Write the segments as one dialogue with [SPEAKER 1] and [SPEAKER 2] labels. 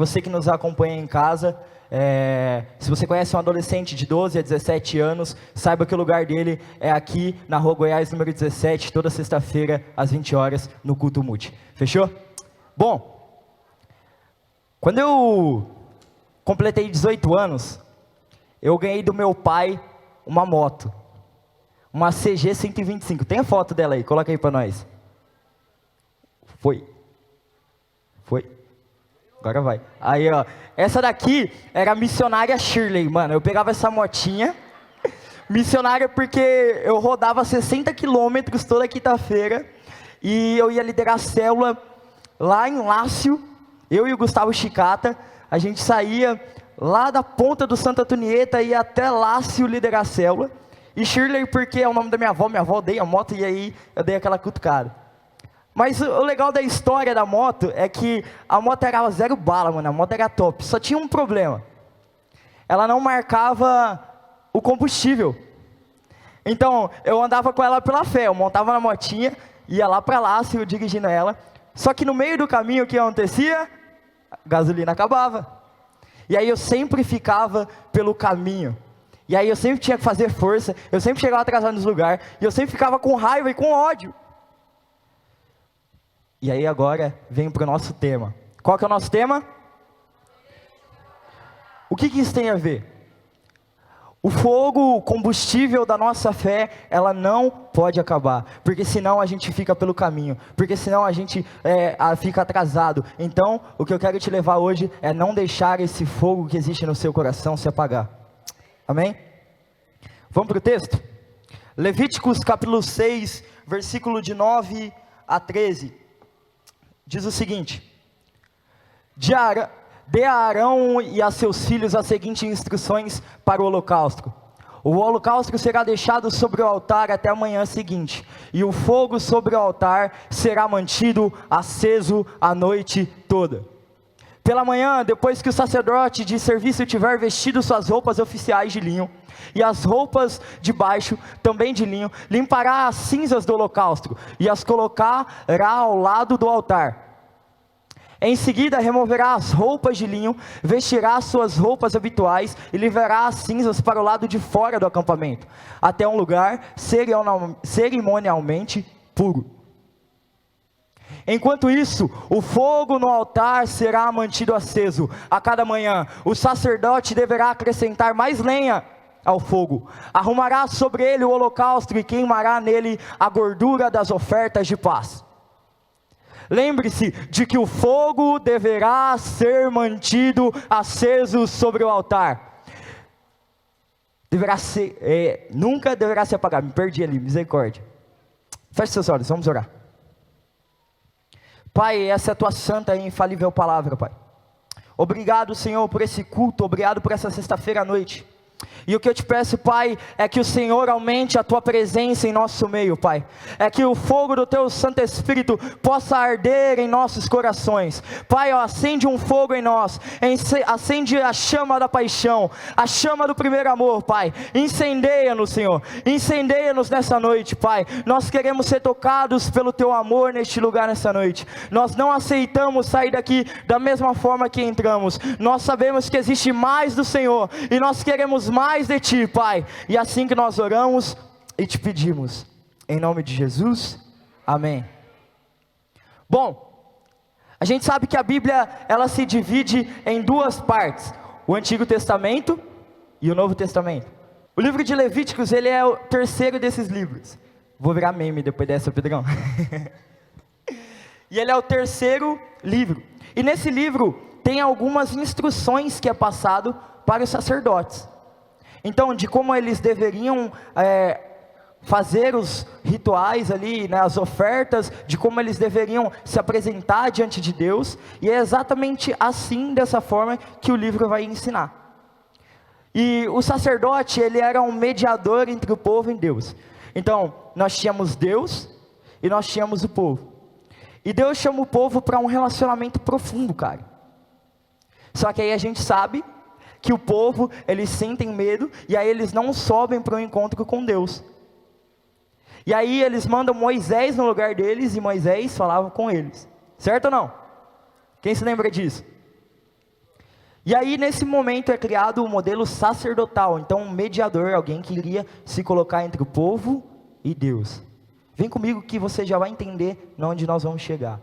[SPEAKER 1] você que nos acompanha em casa, se você conhece um adolescente de 12 a 17 anos, saiba que o lugar dele é aqui na Rua Goiás, número 17, toda sexta-feira, às 20 horas, no culto multi. Fechou? Bom, quando eu completei 18 anos, eu ganhei do meu pai uma moto, uma CG 125. Tem a foto dela aí, coloca aí para nós. Foi. Agora vai. Aí, ó. Essa daqui era a missionária Shirley, mano. Eu pegava essa motinha, missionária porque eu rodava 60 quilômetros toda quinta-feira e eu ia liderar a célula lá em Lácio. Eu e o Gustavo Chicata, a gente saía lá da ponta do Santa Antonieta e ia até Lácio liderar a célula. E Shirley porque é o nome da minha avó odeia a moto e aí eu dei aquela cutucada. Mas o legal da história da moto é que a moto era 0 bala, mano, a moto era top. Só tinha um problema, ela não marcava o combustível. Então, eu andava com ela pela fé, eu montava na motinha, ia lá pra Lácio dirigindo ela. Só que no meio do caminho, o que acontecia? A gasolina acabava. E aí eu sempre ficava pelo caminho. E aí eu sempre tinha que fazer força, eu sempre chegava atrasado nos lugares, e eu sempre ficava com raiva e com ódio. E aí agora vem para o nosso tema. Qual que é o nosso tema? O que isso tem a ver? O fogo, o combustível da nossa fé, ela não pode acabar, porque senão a gente fica pelo caminho, porque senão a gente fica atrasado. Então, o que eu quero te levar hoje é não deixar esse fogo que existe no seu coração se apagar. Amém? Vamos para o texto? Levíticos capítulo 6, versículo de 9 a 13. Diz o seguinte: dê a Arão e a seus filhos as seguintes instruções para o holocausto. O holocausto será deixado sobre o altar até a manhã seguinte, e o fogo sobre o altar será mantido aceso a noite toda. Pela manhã, depois que o sacerdote de serviço tiver vestido suas roupas oficiais de linho, e as roupas de baixo também de linho, limpará as cinzas do holocausto, e as colocará ao lado do altar. Em seguida, removerá as roupas de linho, vestirá suas roupas habituais, e levará as cinzas para o lado de fora do acampamento, até um lugar cerimonialmente puro. Enquanto isso, o fogo no altar será mantido aceso. A cada manhã, o sacerdote deverá acrescentar mais lenha ao fogo, arrumará sobre ele o holocausto e queimará nele a gordura das ofertas de paz. Lembre-se de que o fogo deverá ser mantido aceso sobre o altar. Nunca deverá se apagar. Me perdi ali, misericórdia. Feche seus olhos, vamos orar. Pai, essa é a tua santa e infalível palavra, Pai. Obrigado, Senhor, por esse culto, obrigado por essa sexta-feira à noite. E o que eu te peço, Pai, é que o Senhor aumente a tua presença em nosso meio, Pai. É que o fogo do teu Santo Espírito possa arder em nossos corações. Pai, ó, acende um fogo em nós, acende a chama da paixão, a chama do primeiro amor, Pai. Incendeia-nos, Senhor, incendeia-nos nessa noite, Pai. Nós queremos ser tocados pelo teu amor neste lugar nessa noite. Nós não aceitamos sair daqui da mesma forma que entramos. Nós sabemos que existe mais do Senhor, e nós queremos mais de ti, Pai, e assim que nós oramos e te pedimos, em nome de Jesus, amém. Bom, a gente sabe que a Bíblia, ela se divide em duas partes, o Antigo Testamento e o Novo Testamento. O livro de Levíticos, ele é o terceiro desses livros. Vou virar meme depois dessa, Pedrão. E ele é o terceiro livro, e nesse livro tem algumas instruções que é passado para os sacerdotes. Então, de como eles deveriam fazer os rituais ali, né, as ofertas, de como eles deveriam se apresentar diante de Deus, e é exatamente assim, dessa forma, que o livro vai ensinar. E o sacerdote, ele era um mediador entre o povo e Deus. Então, nós tínhamos Deus, e nós tínhamos o povo. E Deus chama o povo para um relacionamento profundo, cara. Só que aí a gente sabe que o povo, eles sentem medo, e aí eles não sobem para um encontro com Deus. E aí eles mandam Moisés no lugar deles, e Moisés falava com eles. Certo ou não? Quem se lembra disso? E aí nesse momento é criado o modelo sacerdotal, então um mediador, alguém que iria se colocar entre o povo e Deus. Vem comigo que você já vai entender onde nós vamos chegar.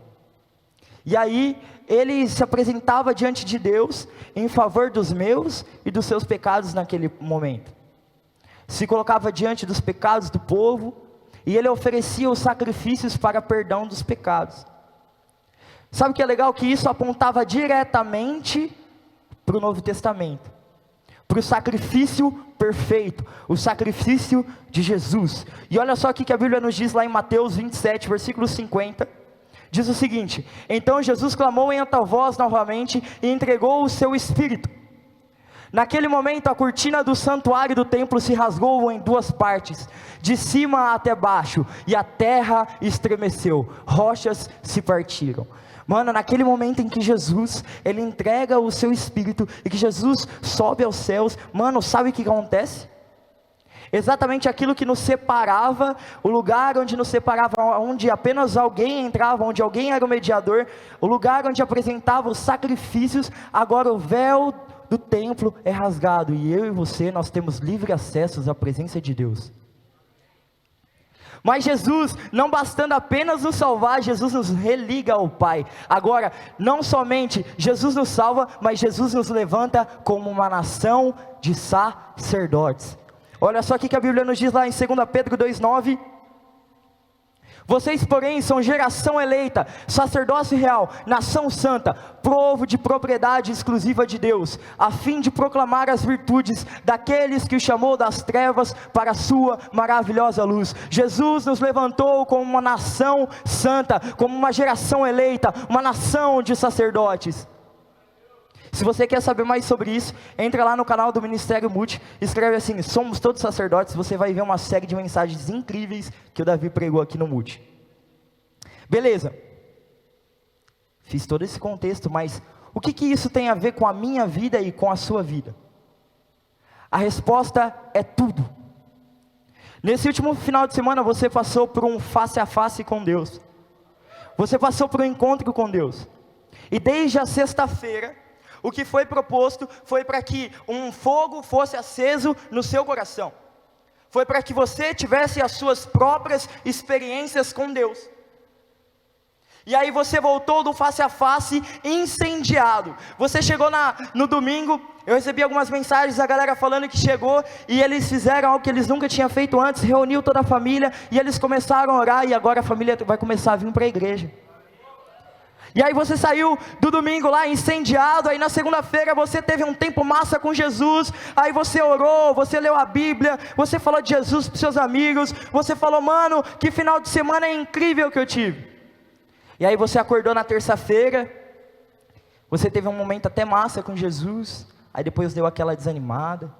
[SPEAKER 1] E aí ele se apresentava diante de Deus em favor dos meus e dos seus pecados naquele momento. Se colocava diante dos pecados do povo e ele oferecia os sacrifícios para perdão dos pecados. Sabe o que é legal? Que isso apontava diretamente para o Novo Testamento, para o sacrifício perfeito, o sacrifício de Jesus. E olha só o que a Bíblia nos diz lá em Mateus 27, versículo 50, diz o seguinte: então Jesus clamou em alta voz novamente e entregou o seu Espírito. Naquele momento a cortina do santuário do templo se rasgou em duas partes, de cima até baixo, e a terra estremeceu, rochas se partiram. Mano, naquele momento em que Jesus, ele entrega o seu Espírito, e que Jesus sobe aos céus, mano, sabe o que acontece? Exatamente aquilo que nos separava, o lugar onde nos separava, onde apenas alguém entrava, onde alguém era o mediador, o lugar onde apresentava os sacrifícios, agora o véu do templo é rasgado, e eu e você, nós temos livre acesso à presença de Deus. Mas Jesus, não bastando apenas nos salvar, Jesus nos religa ao Pai. Agora, não somente Jesus nos salva, mas Jesus nos levanta como uma nação de sacerdotes. Olha só o que a Bíblia nos diz lá em 2 Pedro 2,9. Vocês, porém, são geração eleita, sacerdócio real, nação santa, povo de propriedade exclusiva de Deus, a fim de proclamar as virtudes daqueles que o chamou das trevas para a sua maravilhosa luz. Jesus nos levantou como uma nação santa, como uma geração eleita, uma nação de sacerdotes. Se você quer saber mais sobre isso, entra lá no canal do Ministério Multi, escreve assim: somos todos sacerdotes. Você vai ver uma série de mensagens incríveis que o Davi pregou aqui no Multi. Beleza, fiz todo esse contexto, mas o que isso tem a ver com a minha vida e com a sua vida? A resposta é tudo. Nesse último final de semana você passou por um face a face com Deus, você passou por um encontro com Deus, e desde a sexta-feira, o que foi proposto foi para que um fogo fosse aceso no seu coração. Foi para que você tivesse as suas próprias experiências com Deus. E aí você voltou do face a face incendiado. Você chegou no domingo, eu recebi algumas mensagens da galera falando que chegou e eles fizeram algo que eles nunca tinham feito antes, reuniu toda a família e eles começaram a orar, e agora a família vai começar a vir para a igreja. E aí você saiu do domingo lá incendiado, aí na segunda-feira você teve um tempo massa com Jesus, aí você orou, você leu a Bíblia, você falou de Jesus para os seus amigos, você falou: mano, que final de semana incrível que eu tive. E aí você acordou na terça-feira, você teve um momento até massa com Jesus, aí depois deu aquela desanimada,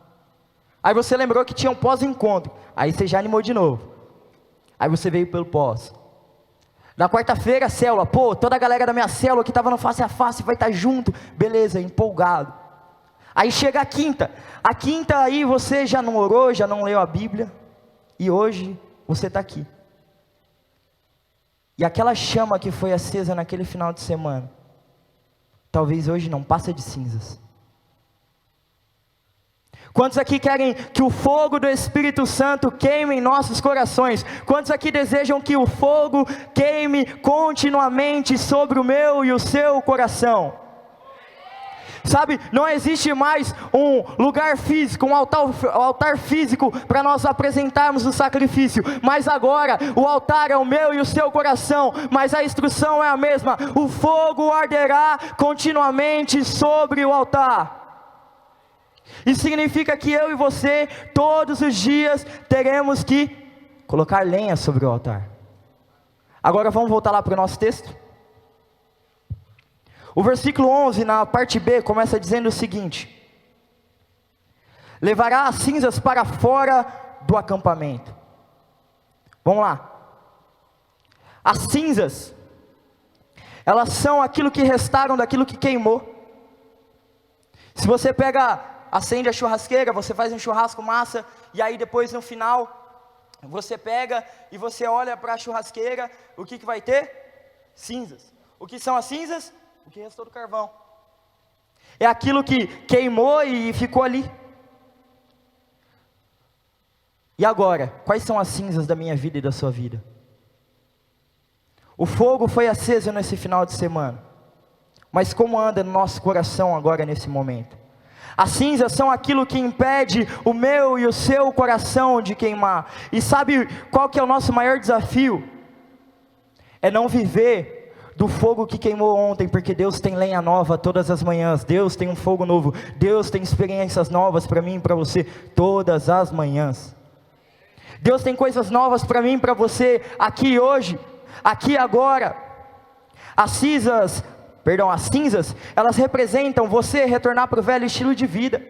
[SPEAKER 1] aí você lembrou que tinha um pós-encontro, aí você já animou de novo, aí você veio pelo pós. Na quarta-feira, célula, toda a galera da minha célula que estava no face a face vai estar junto, beleza, empolgado. Aí chega a quinta aí você já não orou, já não leu a Bíblia, e hoje você está aqui. E aquela chama que foi acesa naquele final de semana, talvez hoje não passa de cinzas. Quantos aqui querem que o fogo do Espírito Santo queime em nossos corações? Quantos aqui desejam que o fogo queime continuamente sobre o meu e o seu coração? Sabe, não existe mais um lugar físico, um altar físico para nós apresentarmos o sacrifício, mas agora o altar é o meu e o seu coração, mas a instrução é a mesma: o fogo arderá continuamente sobre o altar. Isso significa que eu e você, todos os dias, teremos que colocar lenha sobre o altar. Agora vamos voltar lá para o nosso texto. O versículo 11, na parte B, começa dizendo o seguinte: levará as cinzas para fora do acampamento. Vamos lá. As cinzas, elas são aquilo que restaram daquilo que queimou. Se você acende a churrasqueira, você faz um churrasco massa, e aí depois no final, você pega e você olha para a churrasqueira, o que vai ter? Cinzas. O que são as cinzas? O que restou do carvão. É aquilo que queimou e ficou ali. E agora, quais são as cinzas da minha vida e da sua vida? O fogo foi aceso nesse final de semana, mas como anda no nosso coração agora nesse momento? As cinzas são aquilo que impede o meu e o seu coração de queimar. E sabe qual que é o nosso maior desafio? É não viver do fogo que queimou ontem, porque Deus tem lenha nova todas as manhãs, Deus tem um fogo novo, Deus tem experiências novas para mim e para você todas as manhãs. Deus tem coisas novas para mim e para você aqui hoje, aqui agora. As cinzas, elas representam você retornar para o velho estilo de vida.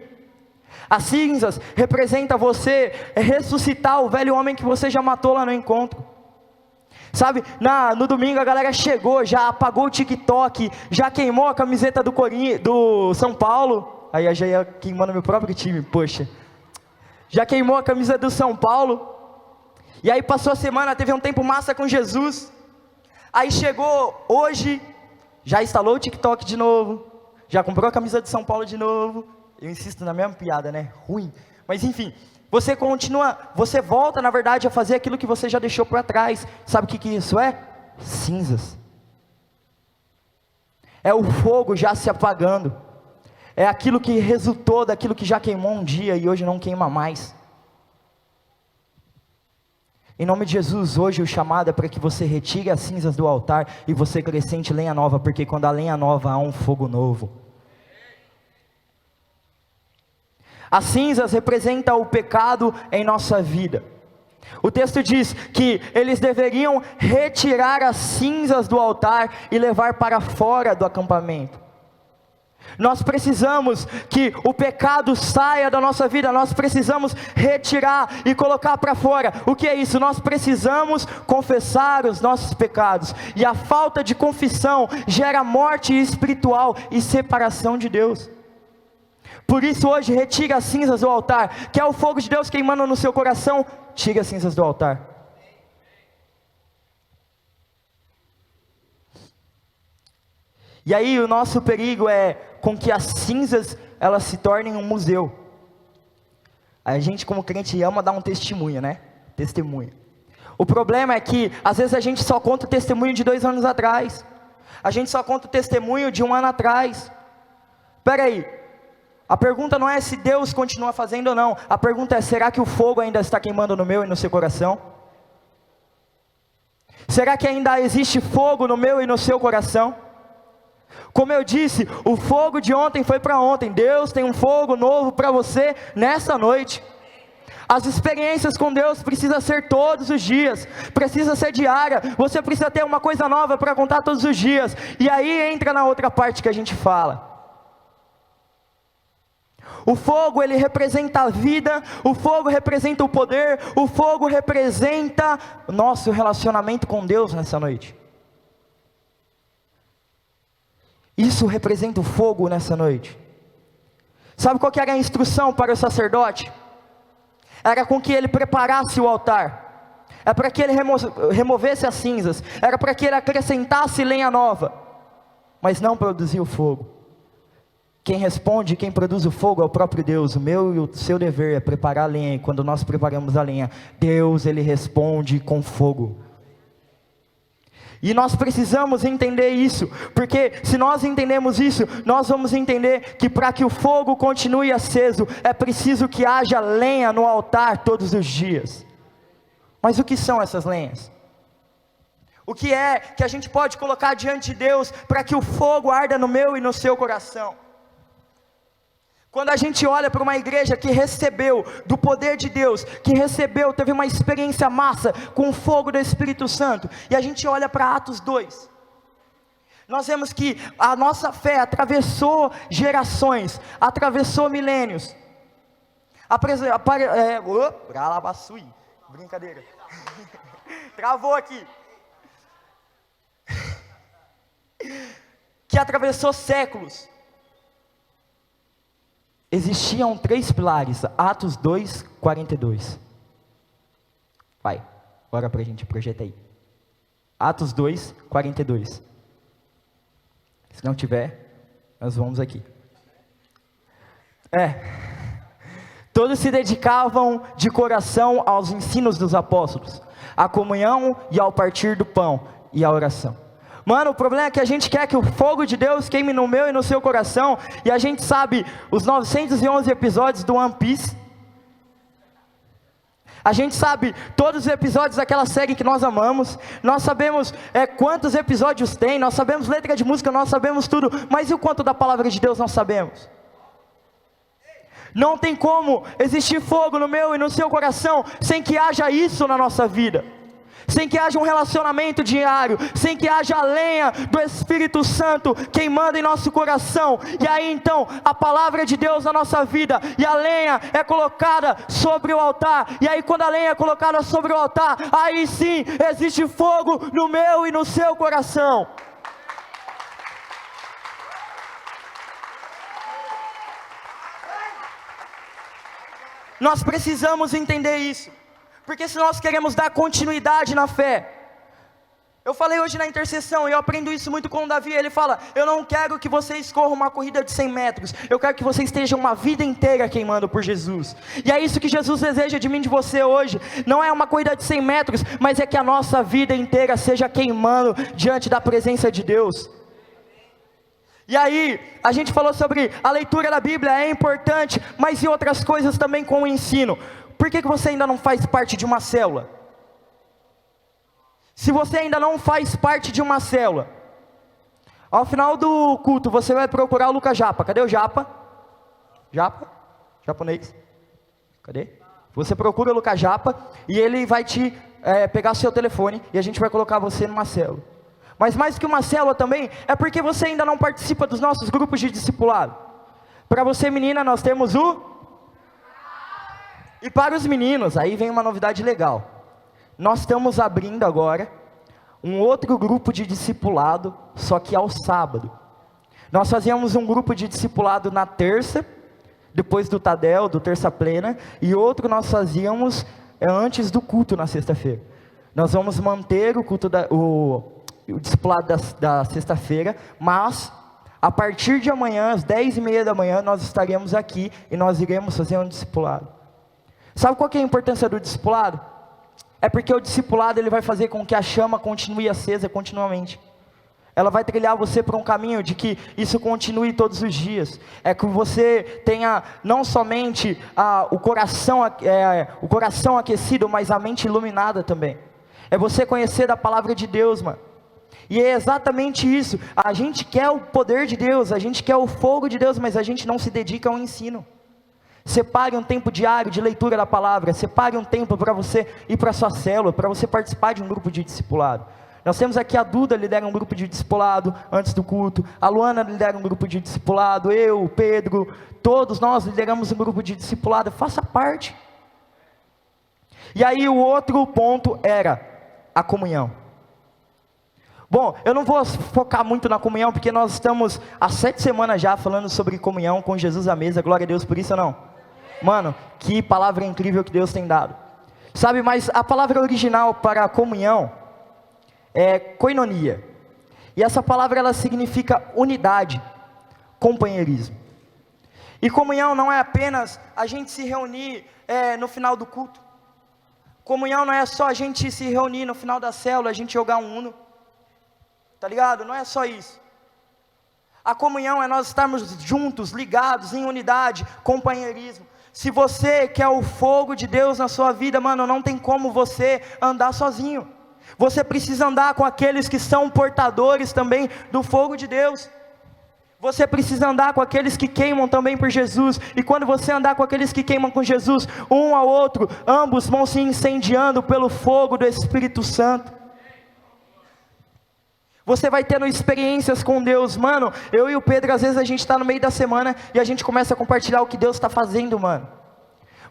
[SPEAKER 1] As cinzas representam você ressuscitar o velho homem que você já matou lá no encontro. Sabe, no domingo a galera chegou, já apagou o TikTok, já queimou a camiseta do São Paulo. Aí eu já ia queimando meu próprio time, poxa. Já queimou a camisa do São Paulo. E aí passou a semana, teve um tempo massa com Jesus. Aí chegou hoje, já instalou o TikTok de novo, já comprou a camisa de São Paulo de novo. Eu insisto na mesma piada, né? Ruim. Mas enfim, você continua, você volta na verdade a fazer aquilo que você já deixou para trás. Sabe o que isso é? Cinzas. É o fogo já se apagando. É aquilo que resultou daquilo que já queimou um dia e hoje não queima mais. Em nome de Jesus, hoje o chamado é para que você retire as cinzas do altar e você acrescente lenha nova, porque quando há lenha nova há um fogo novo. As cinzas representam o pecado em nossa vida. O texto diz que eles deveriam retirar as cinzas do altar e levar para fora do acampamento. Nós precisamos que o pecado saia da nossa vida, nós precisamos retirar e colocar para fora. O que é isso? Nós precisamos confessar os nossos pecados, e a falta de confissão gera morte espiritual e separação de Deus. Por isso hoje retire as cinzas do altar. Quer o fogo de Deus queimando no seu coração? Tire as cinzas do altar. E aí o nosso perigo é com que as cinzas elas se tornem um museu. A gente como crente ama dar um testemunho, né? Testemunho. O problema é que às vezes a gente só conta o testemunho de 2 anos atrás. A gente só conta o testemunho de 1 ano atrás. Espera aí. A pergunta não é se Deus continua fazendo ou não. A pergunta é, será que o fogo ainda está queimando no meu e no seu coração? Será que ainda existe fogo no meu e no seu coração? Como eu disse, o fogo de ontem foi para ontem. Deus tem um fogo novo para você nessa noite. As experiências com Deus precisam ser todos os dias, precisa ser diária. Você precisa ter uma coisa nova para contar todos os dias. E aí entra na outra parte que a gente fala. O fogo, ele representa a vida, o fogo representa o poder, o fogo representa o nosso relacionamento com Deus nessa noite. Isso representa o fogo nessa noite. Sabe qual que era a instrução para o sacerdote? Era com que ele preparasse o altar. Era para que ele removesse as cinzas. Era para que ele acrescentasse lenha nova. Mas não produzia o fogo. Quem responde, quem produz o fogo é o próprio Deus. O meu e o seu dever é preparar a lenha. E quando nós preparamos a lenha, Deus, ele responde com fogo. E nós precisamos entender isso, porque se nós entendemos isso, nós vamos entender que para que o fogo continue aceso, é preciso que haja lenha no altar todos os dias. Mas o que são essas lenhas? O que é que a gente pode colocar diante de Deus, para que o fogo arda no meu e no seu coração? Quando a gente olha para uma igreja que recebeu do poder de Deus, que recebeu, teve uma experiência massa com o fogo do Espírito Santo, e a gente olha para Atos 2, nós vemos que a nossa fé atravessou gerações, atravessou milênios, brincadeira, travou aqui, que atravessou séculos. Existiam 3 pilares, Atos 2, 42. Vai, bora para a gente projetar aí. Atos 2, 42. Se não tiver, nós vamos aqui. É, todos se dedicavam de coração aos ensinos dos apóstolos, à comunhão e ao partir do pão e à oração. Mano, o problema é que a gente quer que o fogo de Deus queime no meu e no seu coração, e a gente sabe os 911 episódios do One Piece. A gente sabe todos os episódios daquela série que nós amamos, nós sabemos quantos episódios tem, nós sabemos letra de música, nós sabemos tudo, mas e o quanto da palavra de Deus nós sabemos? Não tem como existir fogo no meu e no seu coração, sem que haja isso na nossa vida, sem que haja um relacionamento diário, sem que haja a lenha do Espírito Santo queimando em nosso coração, e aí então, a palavra de Deus na nossa vida, e a lenha é colocada sobre o altar, e aí quando a lenha é colocada sobre o altar, aí sim, existe fogo no meu e no seu coração. Nós precisamos entender isso, porque se nós queremos dar continuidade na fé, eu falei hoje na intercessão, e eu aprendo isso muito com o Davi, ele fala, eu não quero que vocês corram uma corrida de 100 metros, eu quero que vocês estejam uma vida inteira queimando por Jesus, e é isso que Jesus deseja de mim e de você hoje, não é uma corrida de 100 metros, mas é que a nossa vida inteira seja queimando diante da presença de Deus. E aí, a gente falou sobre a leitura da Bíblia, é importante, mas e outras coisas também com o ensino. Por que você ainda não faz parte de uma célula? Se você ainda não faz parte de uma célula, ao final do culto você vai procurar o Lucas Japa. Cadê o Japa? Japa? Japonês? Cadê? Você procura o Lucas Japa e ele vai te pegar seu telefone e a gente vai colocar você numa célula. Mas mais que uma célula também, é porque você ainda não participa dos nossos grupos de discipulado. Para você menina, nós temos E para os meninos, aí vem uma novidade legal. Nós estamos abrindo agora um outro grupo de discipulado, só que ao sábado. Nós fazíamos um grupo de discipulado na terça, depois do Tadel, do Terça Plena, e outro nós fazíamos antes do culto na sexta-feira. Nós vamos manter o culto o discipulado da sexta-feira, mas a partir de amanhã, às 10h30 da manhã, nós estaremos aqui e nós iremos fazer um discipulado. Sabe qual que é a importância do discipulado? É porque o discipulado ele vai fazer com que a chama continue acesa continuamente. Ela vai trilhar você por um caminho de que isso continue todos os dias. É que você tenha não somente o coração aquecido, mas a mente iluminada também. É você conhecer da palavra de Deus, mano. E é exatamente isso, a gente quer o poder de Deus, a gente quer o fogo de Deus, mas a gente não se dedica ao ensino. Separe um tempo diário de leitura da palavra, separe um tempo para você ir para a sua célula, para você participar de um grupo de discipulado. Nós temos aqui a Duda lidera um grupo de discipulado antes do culto, a Luana lidera um grupo de discipulado, eu, o Pedro, todos nós lideramos um grupo de discipulado, faça parte. E aí o outro ponto era a comunhão. Bom, eu não vou focar muito na comunhão, porque nós estamos há 7 semanas já falando sobre comunhão com Jesus à mesa, glória a Deus por isso ou não? Mano, que palavra incrível que Deus tem dado. Sabe, mas a palavra original para a comunhão é koinonia. E essa palavra ela significa unidade, companheirismo. E comunhão não é apenas a gente se reunir no final do culto. Comunhão não é só a gente se reunir no final da célula, a gente jogar um uno. Tá ligado? Não é só isso. A comunhão é nós estarmos juntos, ligados, em unidade, companheirismo. Se você quer o fogo de Deus na sua vida, mano, não tem como você andar sozinho. Você precisa andar com aqueles que são portadores também do fogo de Deus. Você precisa andar com aqueles que queimam também por Jesus. E quando você andar com aqueles que queimam com Jesus, um ao outro, ambos vão se incendiando pelo fogo do Espírito Santo. Você vai tendo experiências com Deus, mano. Eu e o Pedro, às vezes a gente está no meio da semana e a gente começa a compartilhar o que Deus está fazendo, mano.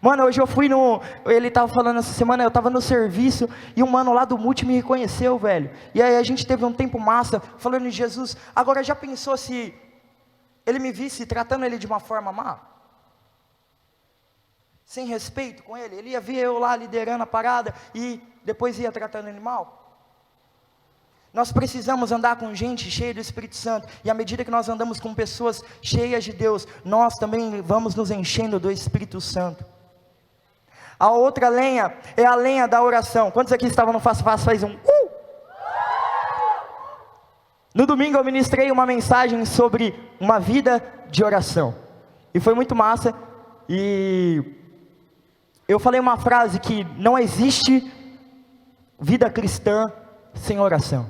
[SPEAKER 1] Mano, hoje eu fui ele estava falando essa semana, eu estava no serviço e um mano lá do multi me reconheceu, velho. E aí a gente teve um tempo massa, falando de Jesus. Agora já pensou se ele me visse tratando ele de uma forma má? Sem respeito com ele? Ele ia ver eu lá liderando a parada e depois ia tratando ele mal? Nós precisamos andar com gente cheia do Espírito Santo, e à medida que nós andamos com pessoas cheias de Deus, nós também vamos nos enchendo do Espírito Santo. A outra lenha é a lenha da oração. Quantos aqui estavam no Face a Face? Faz um No domingo eu ministrei uma mensagem sobre uma vida de oração, e foi muito massa. E eu falei uma frase que não existe vida cristã sem oração.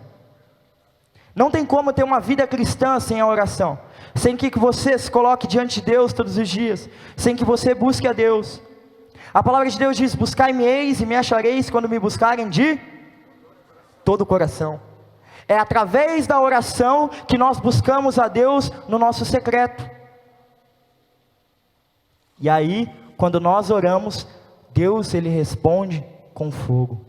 [SPEAKER 1] Não tem como ter uma vida cristã sem a oração, sem que você se coloque diante de Deus todos os dias, sem que você busque a Deus. A palavra de Deus diz: buscai-me-eis e me achareis quando me buscarem de todo o coração. É através da oração que nós buscamos a Deus no nosso secreto. E aí, quando nós oramos, Deus ele responde com fogo.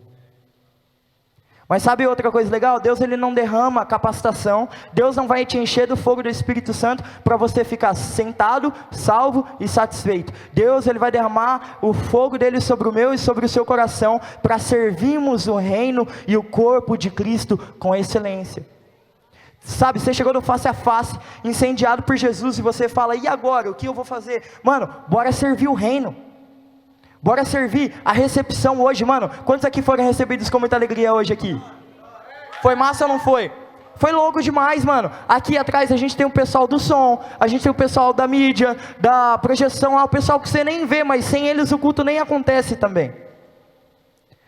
[SPEAKER 1] Mas sabe outra coisa legal? Deus ele não derrama capacitação. Deus não vai te encher do fogo do Espírito Santo para você ficar sentado, salvo e satisfeito. Deus ele vai derramar o fogo dele sobre o meu e sobre o seu coração, para servirmos o reino e o corpo de Cristo com excelência. Sabe, você chegou no Face a Face, incendiado por Jesus, e você fala: e agora? O que eu vou fazer? Mano, bora servir o reino. Bora servir a recepção hoje, mano. Quantos aqui foram recebidos com muita alegria hoje aqui? Foi massa ou não foi? Foi louco demais, mano. Aqui atrás a gente tem o pessoal do som, a gente tem o pessoal da mídia, da projeção, o pessoal que você nem vê, mas sem eles o culto nem acontece também.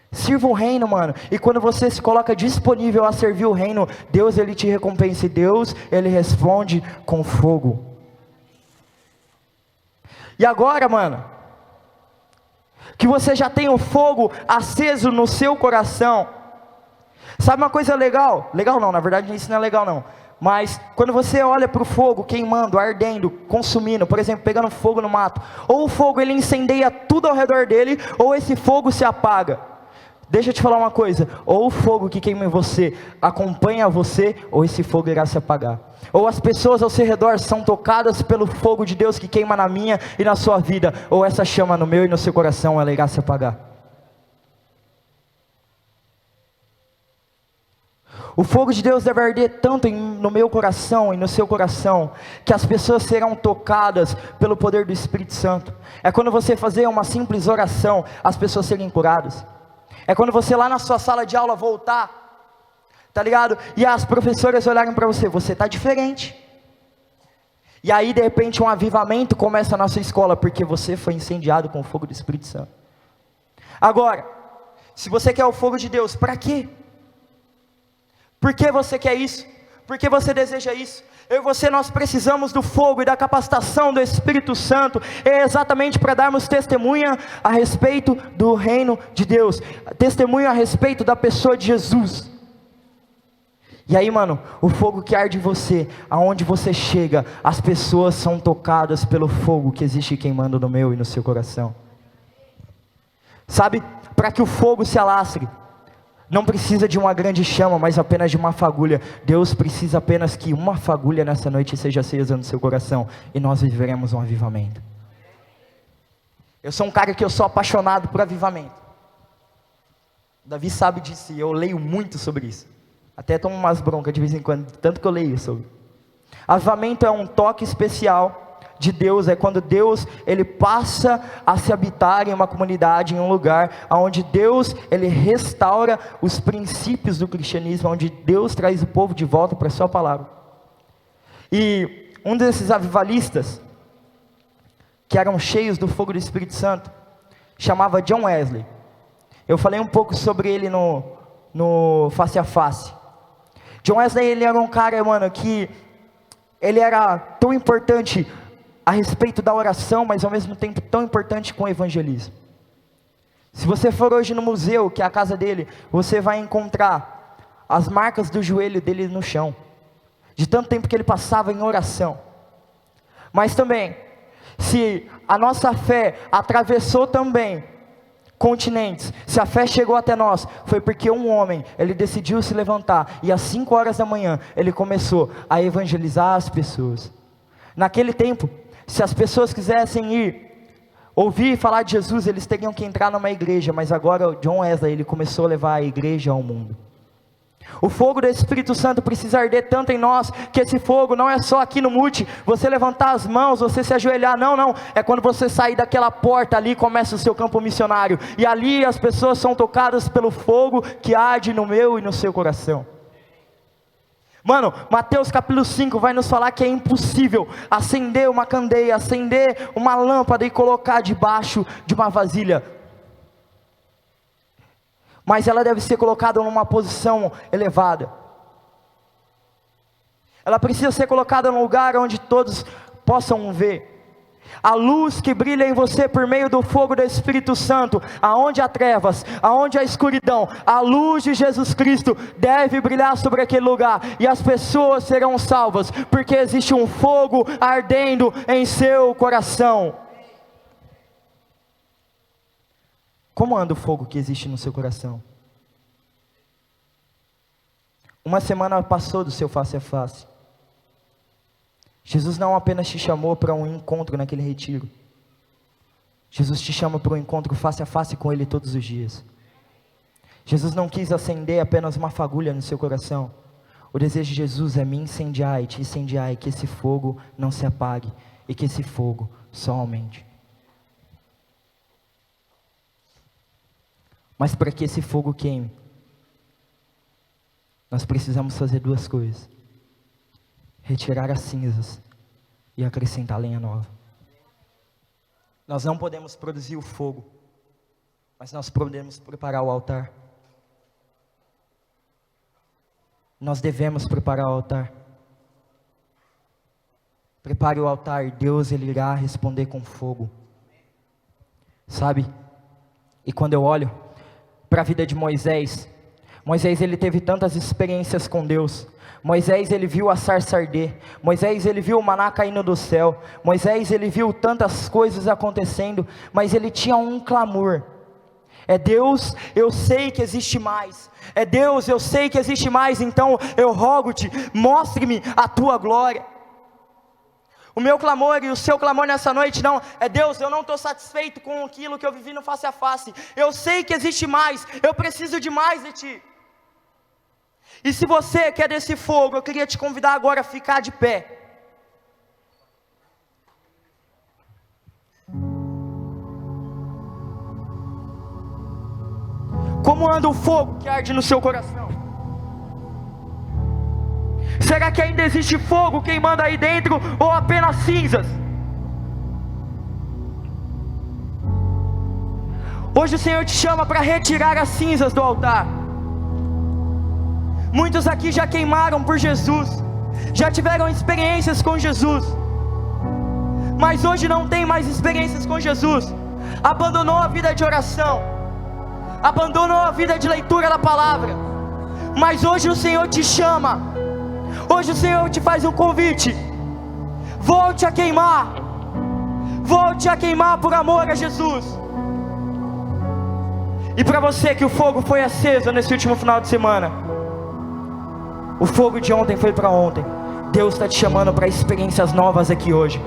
[SPEAKER 1] Sirva o reino, mano. E quando você se coloca disponível a servir o reino, Deus ele te recompensa, e Deus ele responde com fogo. E agora, mano, que você já tem o fogo aceso no seu coração, sabe uma coisa legal? Legal não, na verdade isso não é legal não. Mas quando você olha para o fogo queimando, ardendo, consumindo, por exemplo, pegando fogo no mato, ou o fogo ele incendeia tudo ao redor dele, ou esse fogo se apaga. Deixa eu te falar uma coisa: ou o fogo que queima em você acompanha você, ou esse fogo irá se apagar. Ou as pessoas ao seu redor são tocadas pelo fogo de Deus que queima na minha e na sua vida, ou essa chama no meu e no seu coração, ela irá se apagar. O fogo de Deus deve arder tanto no meu coração e no seu coração, que as pessoas serão tocadas pelo poder do Espírito Santo. É quando você fazer uma simples oração, as pessoas serem curadas. É quando você lá na sua sala de aula voltar, tá ligado? E as professoras olharem para você: você tá diferente. E aí de repente um avivamento começa na sua escola, porque você foi incendiado com o fogo do Espírito Santo. Agora, se você quer o fogo de Deus, para quê? Por que você quer isso? Por que você deseja isso? Eu e você, nós precisamos do fogo e da capacitação do Espírito Santo, é exatamente para darmos testemunha a respeito do reino de Deus, testemunha a respeito da pessoa de Jesus. E aí, mano, o fogo que arde em você, aonde você chega, as pessoas são tocadas pelo fogo que existe queimando no meu e no seu coração. Sabe, para que o fogo se alastre, não precisa de uma grande chama, mas apenas de uma fagulha. Deus precisa apenas que uma fagulha nessa noite seja acesa no seu coração, e nós viveremos um avivamento. Eu sou um cara que eu sou apaixonado por avivamento. Davi sabe disso, e eu leio muito sobre isso. Até tomo umas broncas de vez em quando, tanto que eu leio sobre. Avivamento é um toque especial de Deus, é quando Deus ele passa a se habitar em uma comunidade, em um lugar onde Deus ele restaura os princípios do cristianismo, onde Deus traz o povo de volta para a sua palavra. E um desses avivalistas, que eram cheios do fogo do Espírito Santo, chamava John Wesley. Eu falei um pouco sobre ele no Face a Face. John Wesley ele era um cara, mano, que ele era tão importante a respeito da oração, mas ao mesmo tempo tão importante com o evangelismo. Se você for hoje no museu, que é a casa dele, você vai encontrar as marcas do joelho dele no chão, de tanto tempo que ele passava em oração. Mas também, se a nossa fé atravessou também continentes, se a fé chegou até nós, foi porque um homem, ele decidiu se levantar, e às 5 horas da manhã, ele começou a evangelizar as pessoas. Naquele tempo, se as pessoas quisessem ir ouvir falar de Jesus, eles teriam que entrar numa igreja, mas agora o John Wesley, ele começou a levar a igreja ao mundo. O fogo do Espírito Santo precisa arder tanto em nós, que esse fogo não é só aqui no mute, você levantar as mãos, você se ajoelhar, não, é quando você sair daquela porta ali, começa o seu campo missionário, e ali as pessoas são tocadas pelo fogo que arde no meu e no seu coração. Mano, Mateus capítulo 5 vai nos falar que é impossível acender uma candeia, acender uma lâmpada e colocar debaixo de uma vasilha, mas ela deve ser colocada numa posição elevada. Ela precisa ser colocada num lugar onde todos possam ver. A luz que brilha em você por meio do fogo do Espírito Santo, aonde há trevas, aonde há escuridão, a luz de Jesus Cristo deve brilhar sobre aquele lugar, e as pessoas serão salvas, porque existe um fogo ardendo em seu coração. Como anda o fogo que existe no seu coração? Uma semana passou do seu face a face. Jesus não apenas te chamou para um encontro naquele retiro. Jesus te chama para um encontro face a face com Ele todos os dias. Jesus não quis acender apenas uma fagulha no seu coração. O desejo de Jesus é me incendiar e te incendiar, e que esse fogo não se apague, e que esse fogo só aumente. Mas para que esse fogo queime, nós precisamos fazer duas coisas: retirar as cinzas e acrescentar lenha nova. Nós não podemos produzir o fogo, mas nós podemos preparar o altar. Nós devemos preparar o altar. Prepare o altar e Deus Ele irá responder com fogo. Sabe? E quando eu olho para a vida de Moisés, ele teve tantas experiências com Deus. Moisés, ele viu a sarça arder. Moisés, ele viu o maná caindo do céu. Moisés, ele viu tantas coisas acontecendo, mas ele tinha um clamor: é Deus, eu sei que existe mais. É Deus, eu sei que existe mais, então eu rogo-te, mostre-me a tua glória. O meu clamor e o seu clamor nessa noite não é: Deus, eu não estou satisfeito com aquilo que eu vivi no face a face, eu sei que existe mais, eu preciso de mais de Ti. E se você quer desse fogo, eu queria te convidar agora a ficar de pé. Como anda o fogo que arde no seu coração? Será que ainda existe fogo queimando aí dentro, ou apenas cinzas? Hoje o Senhor te chama para retirar as cinzas do altar. Muitos aqui já queimaram por Jesus, já tiveram experiências com Jesus, mas hoje não tem mais experiências com Jesus. Abandonou a vida de oração, abandonou a vida de leitura da palavra. Mas hoje o Senhor te chama, hoje o Senhor te faz um convite: volte a queimar, volte a queimar por amor a Jesus. E para você que o fogo foi aceso nesse último final de semana, o fogo de ontem foi para ontem, Deus está te chamando para experiências novas aqui hoje.